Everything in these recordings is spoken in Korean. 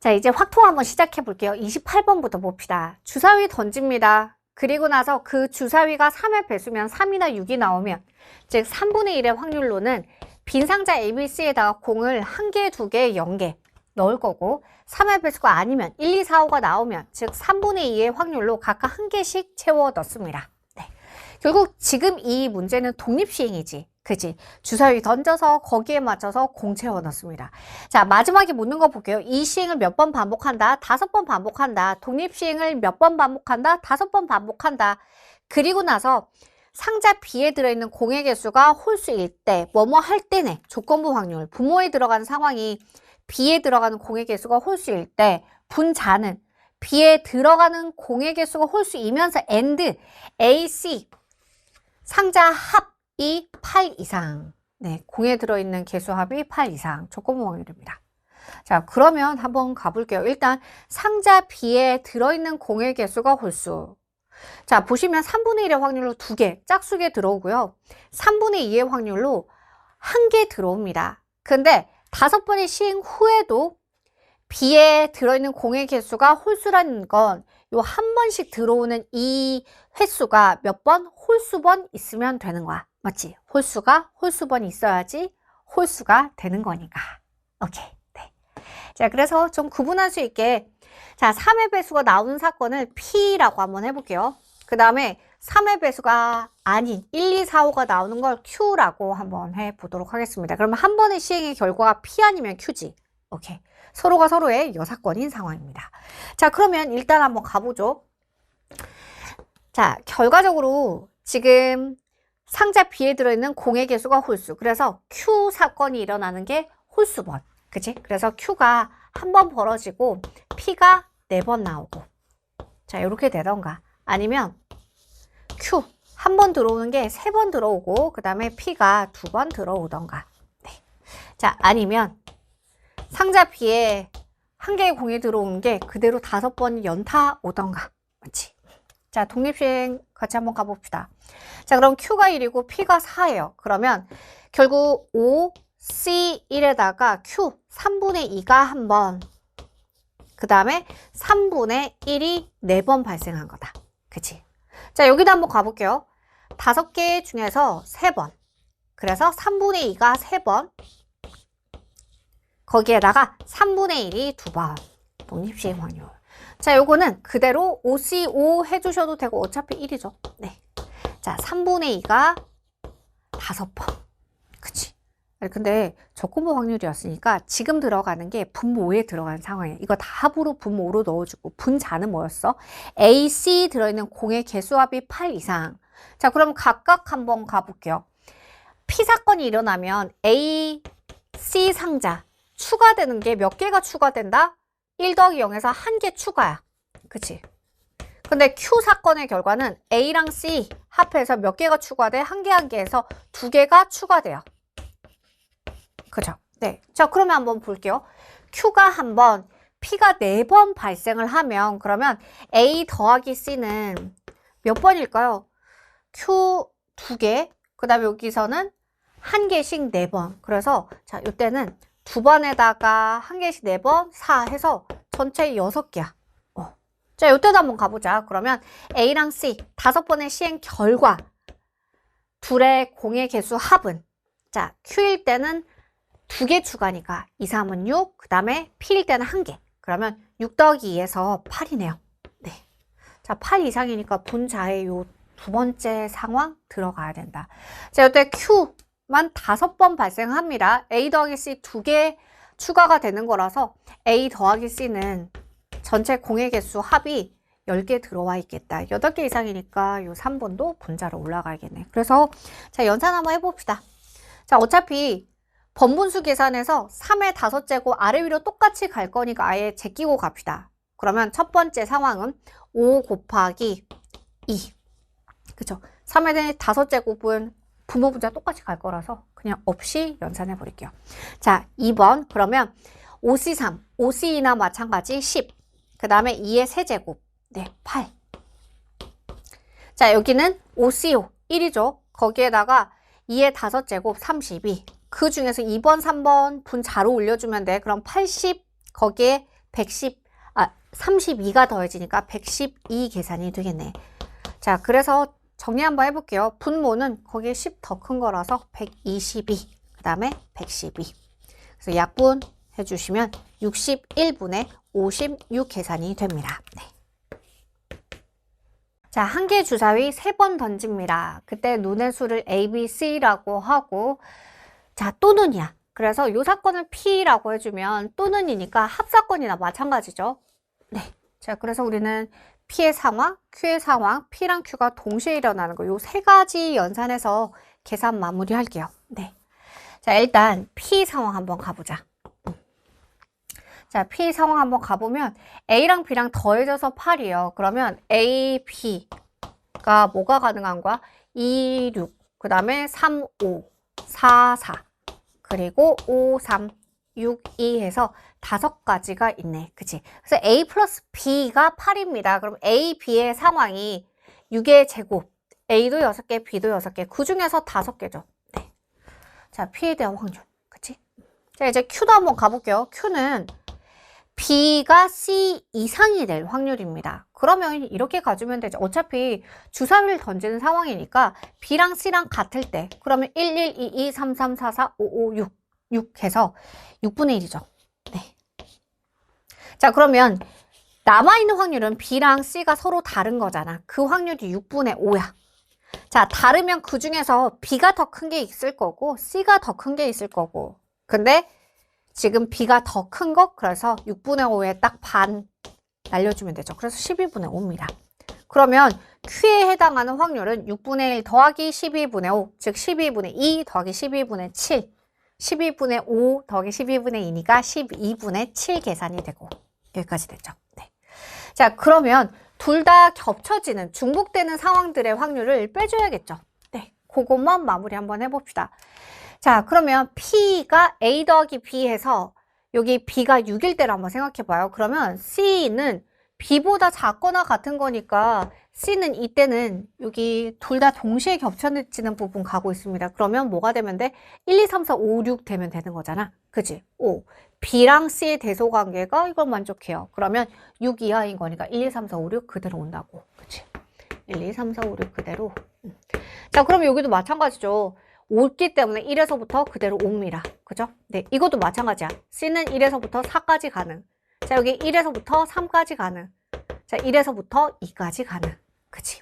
자, 이제 확통 한번 시작해 볼게요. 28번부터 봅시다. 주사위 던집니다. 그리고 나서 그 주사위가 3의 배수면 3이나 6이 나오면, 즉 3분의 1의 확률로는 빈 상자 ABC에다가 공을 1개, 2개, 0개 넣을 거고, 3의 배수가 아니면 1, 2, 4, 5가 나오면, 즉 3분의 2의 확률로 각각 1개씩 채워 넣습니다. 네. 결국 지금 이 문제는 독립시행이지. 그지? 주사위 던져서 거기에 맞춰서 공 채워 넣습니다. 자, 마지막에 묻는 거 볼게요. 이 시행을 몇 번 반복한다? 5번 반복한다. 독립시행을 몇 번 반복한다? 5번 반복한다. 그리고 나서 상자 B에 들어있는 공의 개수가 홀수일 때, 뭐뭐 할 때네. 조건부 확률. 분모에 들어가는 상황이 B에 들어가는 공의 개수가 홀수일 때, 분자는 B에 들어가는 공의 개수가 홀수이면서 AND, A, C, 상자 합이 8 이상. 네, 공에 들어있는 개수 합이 8 이상. 조건부 확률입니다. 자, 그러면 한번 가볼게요. 일단 상자 B에 들어있는 공의 개수가 홀수. 자, 보시면 3분의 1의 확률로 2개, 짝수개 들어오고요. 3분의 2의 확률로 1개 들어옵니다. 근데 5번의 시행 후에도 B에 들어있는 공의 개수가 홀수라는 건 요 한 번씩 들어오는 이 횟수가 몇 번? 홀수번 있으면 되는 거야. 맞지? 홀수가 홀수번이 있어야지 홀수가 되는 거니까. 오케이. 네. 자, 그래서 좀 구분할 수 있게, 자, 3의 배수가 나오는 사건을 P라고 한번 해볼게요. 그 다음에 3의 배수가 아닌 1, 2, 4, 5가 나오는 걸 Q라고 한번 해보도록 하겠습니다. 그러면 한 번의 시행의 결과가 P 아니면 Q지. 오케이. 서로가 서로의 여사건인 상황입니다. 자, 그러면 일단 한번 가보죠. 자, 결과적으로 지금 상자 B에 들어있는 공의 개수가 홀수. 그래서 Q 사건이 일어나는 게 홀수번. 그치? 그래서 Q가 한 번 벌어지고 P가 4번 나오고. 자, 이렇게 되던가. 아니면 Q 한 번 들어오는 게 3번 들어오고, 그 다음에 P가 2번 들어오던가. 네. 자, 아니면 상자 B에 1개의 공이 들어오는 게 그대로 5번 연타 오던가. 맞지? 자, 독립시행 같이 한번 가봅시다. 자, 그럼 Q가 1이고 P가 4예요. 그러면 결국 5, C 1에다가 Q 3분의 2가 한 번, 그 다음에 3분의 1이 4번 발생한 거다. 그치? 자, 여기도 한번 가볼게요. 5개 중에서 3번. 그래서 3분의 2가 3번. 거기에다가 3분의 1이 2번. 독립시행 확률. 자, 요거는 그대로 5C5 해주셔도 되고 어차피 1이죠. 네. 자, 3분의 2가 5번. 그치? 근데 조건부 확률이었으니까 지금 들어가는 게 분모에 들어가는 상황이에요. 이거 다 합으로 분모로 넣어주고, 분자는 뭐였어? A, C 들어있는 공의 개수합이 8 이상. 자, 그럼 각각 한번 가볼게요. P 사건이 일어나면 A, C 상자 추가되는 게 몇 개가 추가된다? 1 더하기 0에서 1개 추가야. 그치? 근데 Q 사건의 결과는 A랑 C 합해서 몇 개가 추가돼? 1개 1개에서 2개가 추가돼요. 그죠? 네. 자, 그러면 한번 볼게요. Q가 한 번, P가 4번 발생을 하면, 그러면 A 더하기 C는 몇 번일까요? Q 2개, 그 다음에 여기서는 1개씩 4번. 그래서, 자, 이때는 2번에다가 1개씩 4번, 4 해서 전체 6개야. 자, 이때도 한번 가보자. 그러면 A랑 C 5번의 시행 결과, 둘의 공의 개수 합은, 자, Q일 때는 2개 추가니까 2, 3은 6, 그 다음에 P일 때는 1개. 그러면 6 더하기 2에서 8이네요. 네. 자, 8 이상이니까 분자의 요 두 번째 상황 들어가야 된다. 자, 이때 Q만 5번 발생합니다. A 더하기 C 2개 추가가 되는 거라서 A 더하기 C는 전체 공의 개수 합이 10개 들어와 있겠다. 8개 이상이니까 요 3번도 분자로 올라가야겠네. 그래서 자, 연산 한번 해봅시다. 자, 어차피 번분수 계산에서 3의 5제곱 아래 위로 똑같이 갈 거니까 아예 제끼고 갑시다. 그러면 첫 번째 상황은 5 곱하기 2. 그쵸? 3의 5제곱은 분모 분자 똑같이 갈 거라서 그냥 없이 연산해 버릴게요. 자, 2번. 그러면 5C3, 5C2나 마찬가지 10. 그 다음에 2의 세제곱. 네, 8. 자, 여기는 5C5, 1이죠. 거기에다가 2의 5제곱 32. 그 중에서 2번, 3번 분자로 올려주면 돼. 그럼 80, 거기에 32가 더해지니까 112 계산이 되겠네. 자, 그래서 정리 한번 해볼게요. 분모는 거기에 10 더 큰 거라서 122, 그 다음에 112. 그래서 약분 해주시면 61분의 56 계산이 됩니다. 네. 자, 한 개의 주사위 3번 던집니다. 그때 눈의 수를 A, B, C라고 하고, 자, 또는이야. 그래서 이 사건을 P라고 해주면 또는이니까 합사건이나 마찬가지죠. 네. 자, 그래서 우리는 P의 상황, Q의 상황, P랑 Q가 동시에 일어나는 거, 요 세 가지 연산해서 계산 마무리 할게요. 네. 자, 일단 P 상황 한번 가보자. 자, P 상황 한번 가보면 A랑 B랑 더해져서 8이에요. 그러면 A, B가 뭐가 가능한 거야? 2, 6, 그 다음에 3, 5, 4, 4, 그리고 5, 3, 6, 2 해서 5가지가 있네. 그치? 그래서 A 플러스 B가 8입니다. 그럼 A, B의 상황이 6의 제곱, A도 6개, B도 6개, 그 중에서 5개죠. 네. 자, P에 대한 확률. 그치? 자, 이제 Q도 한번 가볼게요. Q는 B가 C 이상이 될 확률입니다. 그러면 이렇게 가주면 되죠. 어차피 주사위를 던지는 상황이니까 B랑 C랑 같을 때 그러면 1, 1, 2, 2, 3, 3, 4, 4, 5, 5, 6 해서 6분의 1이죠. 네. 자, 그러면 남아있는 확률은 B랑 C가 서로 다른 거잖아. 그 확률이 6분의 5야. 자, 다르면 그 중에서 B가 더 큰 게 있을 거고 C가 더 큰 게 있을 거고. 근데 지금 B가 더 큰 거, 그래서 6분의 5에 딱 반 날려주면 되죠. 그래서 12분의 5입니다. 그러면 Q에 해당하는 확률은 6분의 1 더하기 12분의 5, 즉 12분의 2 더하기 12분의 7, 12분의 5 더하기 12분의 2니까 12분의 7 계산이 되고 여기까지 됐죠. 네. 자, 그러면 둘 다 겹쳐지는, 중복되는 상황들의 확률을 빼줘야겠죠. 네, 그것만 마무리 한번 해봅시다. 자, 그러면 P가 A 더하기 B 해서 여기 B가 6일 때로 한번 생각해봐요. 그러면 C는 B보다 작거나 같은 거니까 C는 이때는 여기 둘 다 동시에 겹쳐지는 부분 가고 있습니다. 그러면 뭐가 되면 돼? 1, 2, 3, 4, 5, 6 되면 되는 거잖아. 그치? 5. B랑 C의 대소관계가 이걸 만족해요. 그러면 6 이하인 거니까 1, 2, 3, 4, 5, 6 그대로 온다고. 그치? 1, 2, 3, 4, 5, 6 그대로. 자, 그럼 여기도 마찬가지죠. 5기 때문에 1에서부터 그대로 옵니다. 그죠? 네, 이것도 마찬가지야. C는 1에서부터 4까지 가능. 자, 여기 1에서부터 3까지 가능. 자, 1에서부터 2까지 가능. 그치?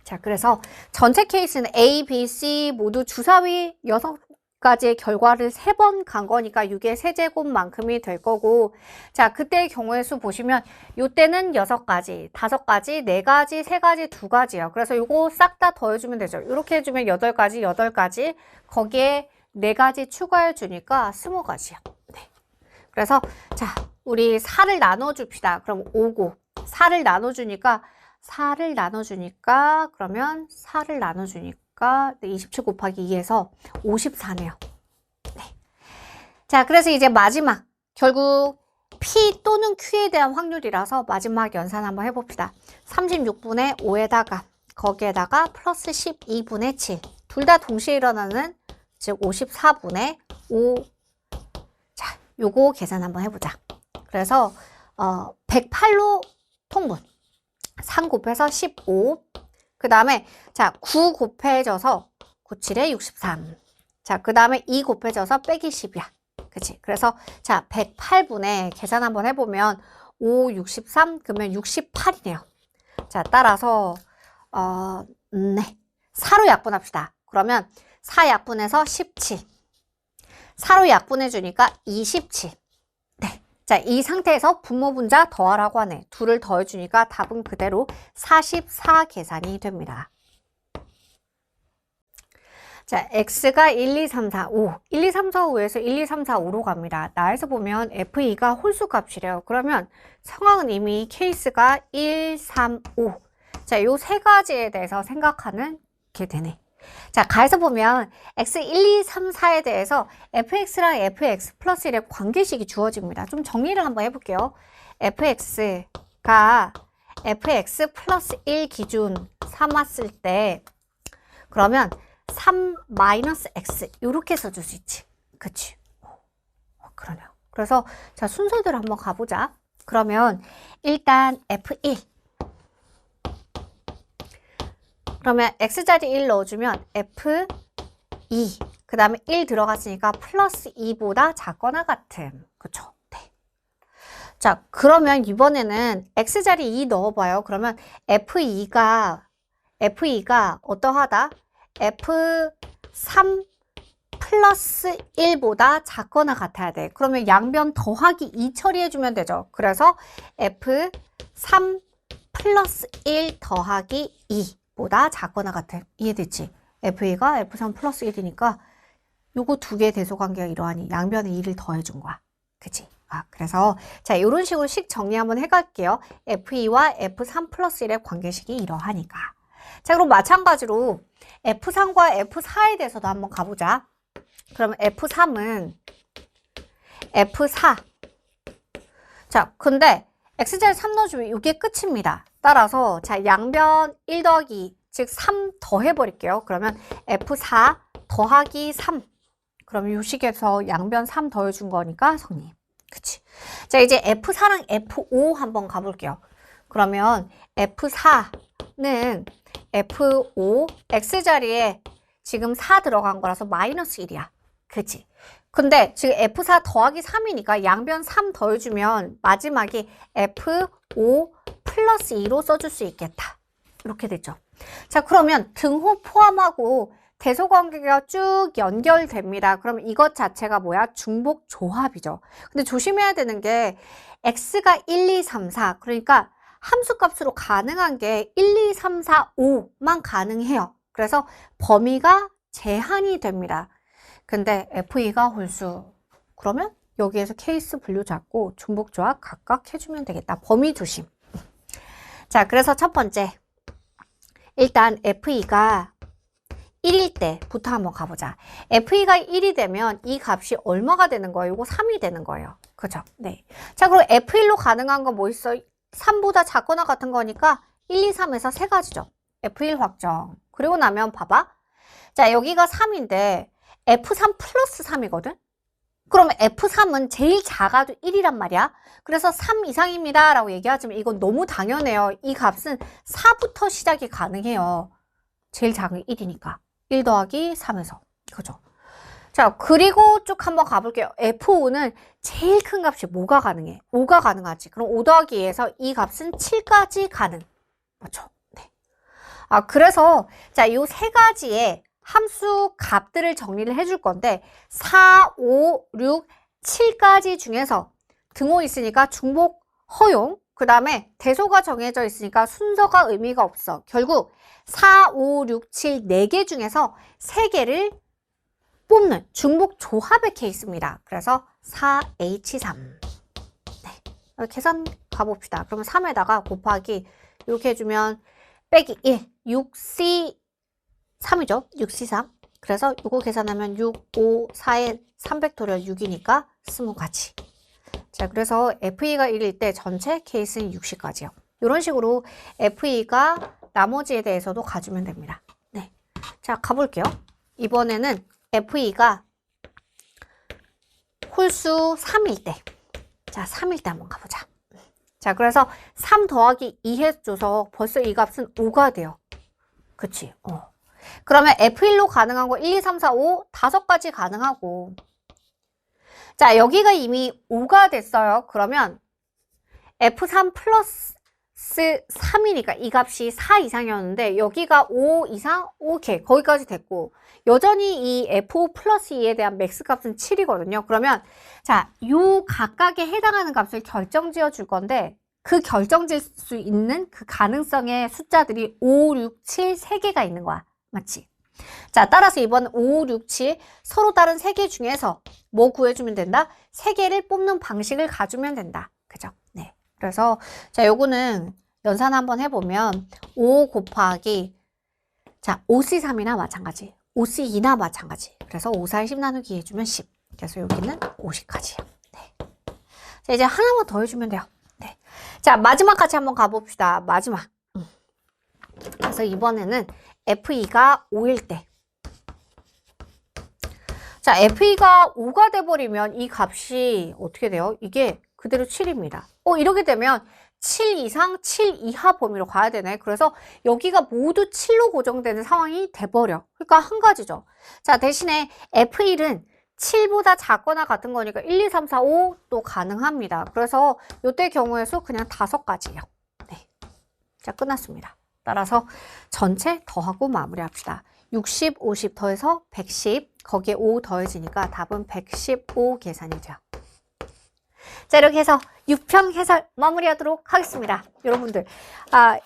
자, 그래서 전체 케이스는 A, B, C 모두 주사위 6가지의 결과를 3번 간 거니까 6의 세제곱만큼이 될 거고, 자, 그때의 경우의 수 보시면 요때는 6가지, 5가지, 4가지, 3가지, 2가지요. 그래서 요거 싹 다 더해주면 되죠. 이렇게 해주면 8가지, 8가지, 거기에 4가지 추가해 주니까 20가지요. 네. 그래서 자, 우리 4를 나눠줍시다. 그럼 5고 4를 나눠주니까 그러면 4를 나눠주니까 27 곱하기 2에서 54네요. 네. 자, 그래서 이제 마지막 결국 P 또는 Q에 대한 확률이라서 마지막 연산 한번 해봅시다. 36분의 5에다가 거기에다가 플러스 12분의 7 둘 다 동시에 일어나는 즉 54분의 5. 자, 요거 계산 한번 해보자. 그래서 108로 통분 3 곱해서 15. 그 다음에 자, 9 곱해져서 97에 63. 자, 그 다음에 2 곱해져서 빼기 10이야. 그치? 그래서 자, 108분의 계산 한번 해보면 5, 63 그러면 68이네요. 자, 따라서 네, 4로 약분합시다. 그러면 4 약분해서 17. 4로 약분해 주니까 27. 네. 자, 이 상태에서 분모 분자 더하라고 하네. 둘을 더해 주니까 답은 그대로 44 계산이 됩니다. 자, x가 1, 2, 3, 4, 5. 1, 2, 3, 4, 5에서 1, 2, 3, 4, 5로 갑니다. 나에서 보면 f2가 홀수 값이래요. 그러면 상황은 이미 케이스가 1, 3, 5. 자, 요 세 가지에 대해서 생각하는 게 되네. 자, 가에서 보면 x 1, 2, 3, 4에 대해서 fx랑 fx 플러스 1의 관계식이 주어집니다. 좀 정리를 한번 해볼게요. fx가 fx 플러스 1 기준 삼았을 때 그러면 3 마이너스 x 이렇게 써줄 수 있지. 그치? 그러네요. 그래서 자, 순서대로 한번 가보자. 그러면 일단 F1. 그러면 X자리 1 넣어주면 F2. 그 다음에 1 들어갔으니까 플러스 2보다 작거나 같음. 그쵸? 네. 자, 그러면 이번에는 X자리 2 넣어봐요. 그러면 F2가 어떠하다? F3 플러스 1보다 작거나 같아야 돼. 그러면 양변 더하기 2 처리해주면 되죠. 그래서 F3 플러스 1 더하기 2보다 작거나 같아. 이해됐지? F2가 F3 플러스 1이니까 요거 두 개의 대소관계가 이러하니 양변에 2를 더해준 거야. 그치? 그래서 자, 이런 식으로 식 정리 한번 해갈게요. F2와 F3 플러스 1의 관계식이 이러하니까. 자, 그럼 마찬가지로 F3과 F4에 대해서도 한번 가보자. 그러면 F3은 F4. 자, 근데 X자리 3 넣어주면 이게 끝입니다. 따라서 자, 양변 1 더하기 2, 즉 3 더해버릴게요. 그러면 F4 더하기 3. 그러면 이 식에서 양변 3 더해준 거니까 성립. 그치? 자, 이제 F4랑 F5 한번 가볼게요. 그러면 F4는 F5, X자리에 지금 4 들어간 거라서 마이너스 1이야. 그치? 근데 지금 F4 더하기 3이니까 양변 3 더해주면 마지막에 F5 플러스 2로 써줄 수 있겠다. 이렇게 됐죠. 자, 그러면 등호 포함하고 대소관계가 쭉 연결됩니다. 그러면 이것 자체가 뭐야? 중복 조합이죠. 근데 조심해야 되는 게 x가 1, 2, 3, 4 그러니까 함수값으로 가능한 게 1, 2, 3, 4, 5만 가능해요. 그래서 범위가 제한이 됩니다. 근데 F2가 홀수. 그러면 여기에서 케이스 분류 잡고 중복 조합 각각 해주면 되겠다. 범위 조심. 자, 그래서 첫 번째. 일단 F2가 1일 때부터 한번 가보자. F2가 1이 되면 이 값이 얼마가 되는 거예요? 이거 3이 되는 거예요. 그죠? 네. 자, 그럼 F1로 가능한 건 뭐 있어? 3보다 작거나 같은 거니까 1, 2, 3에서 세 가지죠. F1 확정. 그리고 나면 봐봐. 자, 여기가 3인데 F3 플러스 3이거든? 그러면 F3은 제일 작아도 1이란 말이야. 그래서 3 이상입니다 라고 얘기하지만 이건 너무 당연해요. 이 값은 4부터 시작이 가능해요. 제일 작은 1이니까. 1 더하기 3에서. 그죠? 자, 그리고 쭉 한번 가볼게요. F5는 제일 큰 값이 뭐가 가능해? 5가 가능하지. 그럼 5 더하기 2에서 이 값은 7까지 가능. 맞죠? 네. 그래서, 자, 요 세 가지의 함수 값들을 정리를 해줄 건데, 4, 5, 6, 7까지 중에서 등호 있으니까 중복 허용, 그 다음에 대소가 정해져 있으니까 순서가 의미가 없어. 결국 4, 5, 6, 7, 4개 중에서 3개를 뽑는 중복 조합의 케이스입니다. 그래서 4H3. 네. 계산 가봅시다. 그러면 3에다가 곱하기 이렇게 해주면 빼기 1, 6C 3이죠. 6C3. 그래서 이거 계산하면 6, 5, 4에 300도려 6이니까 20가지. 자, 그래서 F2가 1일 때 전체 케이스는 60가지요. 이런 식으로 F2가 나머지에 대해서도 가주면 됩니다. 네. 자, 가볼게요. 이번에는 F2가 홀수 3일 때. 자, 3일 때 한번 가보자. 자, 그래서 3 더하기 2 해줘서 벌써 이 값은 5가 돼요. 그치? 그러면 F1로 가능한 거 1, 2, 3, 4, 5, 5가지 가능하고. 자, 여기가 이미 5가 됐어요. 그러면 F3 플러스 3이니까 이 값이 4 이상이었는데 여기가 5 이상? 오케이. 거기까지 됐고 여전히 이 F5 플러스 2에 대한 맥스 값은 7이거든요. 그러면 자, 요 각각에 해당하는 값을 결정지어 줄 건데 그 결정질 수 있는 그 가능성의 숫자들이 5, 6, 7, 3개가 있는 거야. 맞지? 자, 따라서 이번 5, 6, 7 서로 다른 3개 중에서 뭐 구해주면 된다? 3개를 뽑는 방식을 가주면 된다. 그죠? 네. 그래서 자, 요거는 연산 한번 해보면 5 곱하기 자, 5C3이나 마찬가지 5C2나 마찬가지. 그래서 5, 4, 10 나누기 해주면 10. 그래서 여기는 50까지요. 네. 자, 이제 하나만 더 해주면 돼요. 네. 자, 마지막까지 한번 가봅시다. 마지막. 그래서 이번에는 F2가 5일 때. 자, FE가 5가 돼버리면 이 값이 어떻게 돼요? 이게 그대로 7입니다. 이렇게 되면 7 이상 7 이하 범위로 가야 되네. 그래서 여기가 모두 7로 고정되는 상황이 돼버려. 그러니까 한 가지죠. 자, 대신에 F1은 7보다 작거나 같은 거니까 1, 2, 3, 4, 5 또 가능합니다. 그래서 이때 경우의 수 그냥 5가지예요. 네. 자, 끝났습니다. 따라서 전체 더하고 마무리합시다. 60, 50 더해서 110, 거기에 5 더해지니까 답은 115 계산이 돼요. 자, 이렇게 해서 6평 해설 마무리하도록 하겠습니다. 여러분들,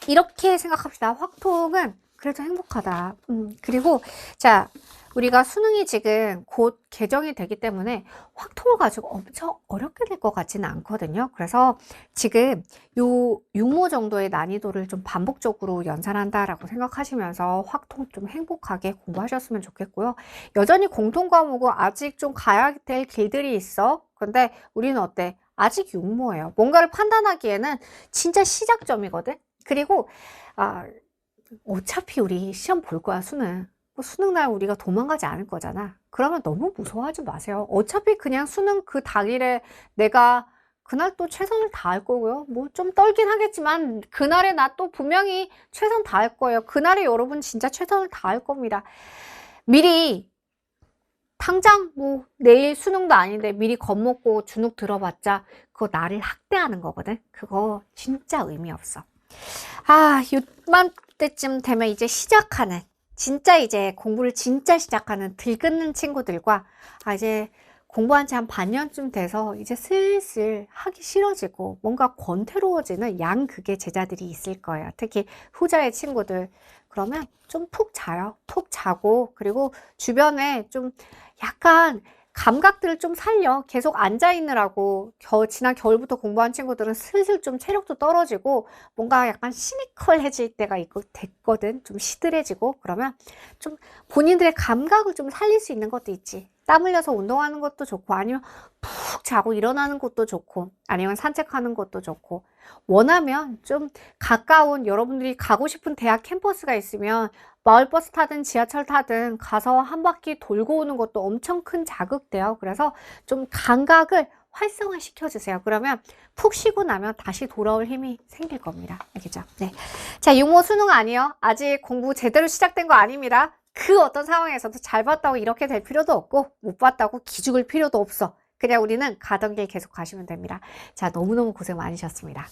이렇게 생각합시다. 확통은 그래도 행복하다. 그리고 자, 우리가 수능이 지금 곧 개정이 되기 때문에 확통을 가지고 엄청 어렵게 될 것 같지는 않거든요. 그래서 지금 요 6모 정도의 난이도를 좀 반복적으로 연산한다라고 생각하시면서 확통 좀 행복하게 공부하셨으면 좋겠고요. 여전히 공통 과목은 아직 좀 가야 될 길들이 있어. 근데 우리는 어때? 아직 6모예요. 뭔가를 판단하기에는 진짜 시작점이거든. 그리고 어차피 우리 시험 볼 거야, 수능. 수능 날 우리가 도망가지 않을 거잖아. 그러면 너무 무서워하지 마세요. 어차피 그냥 수능 그 당일에 내가 그날 또 최선을 다할 거고요. 뭐 좀 떨긴 하겠지만 그날에 나 또 분명히 최선 다할 거예요. 그날에 여러분 진짜 최선을 다할 겁니다. 미리 당장 뭐 내일 수능도 아닌데 미리 겁먹고 주눅 들어봤자 그거 나를 학대하는 거거든. 그거 진짜 의미 없어. 요맘때쯤 되면 이제 시작하는, 진짜 이제 공부를 진짜 시작하는 들끓는 친구들과 이제 공부한 지 한 반년쯤 돼서 이제 슬슬 하기 싫어지고 뭔가 권태로워지는 양극의 제자들이 있을 거예요. 특히 후자의 친구들. 그러면 좀 푹 자요. 푹 자고, 그리고 주변에 좀 약간 감각들을 좀 살려. 계속 앉아있느라고 지난 겨울부터 공부한 친구들은 슬슬 좀 체력도 떨어지고 뭔가 약간 시니컬해질 때가 됐거든. 좀 시들해지고. 그러면 좀 본인들의 감각을 좀 살릴 수 있는 것도 있지. 땀 흘려서 운동하는 것도 좋고, 아니면 푹 자고 일어나는 것도 좋고, 아니면 산책하는 것도 좋고, 원하면 좀 가까운 여러분들이 가고 싶은 대학 캠퍼스가 있으면 마을버스 타든 지하철 타든 가서 한 바퀴 돌고 오는 것도 엄청 큰 자극돼요. 그래서 좀 감각을 활성화 시켜주세요. 그러면 푹 쉬고 나면 다시 돌아올 힘이 생길 겁니다. 알겠죠? 네. 자, 6모 수능 아니요. 아직 공부 제대로 시작된 거 아닙니다. 그 어떤 상황에서도 잘 봤다고 이렇게 될 필요도 없고, 못 봤다고 기죽을 필요도 없어. 그냥 우리는 가던 길 계속 가시면 됩니다. 자, 너무너무 고생 많으셨습니다.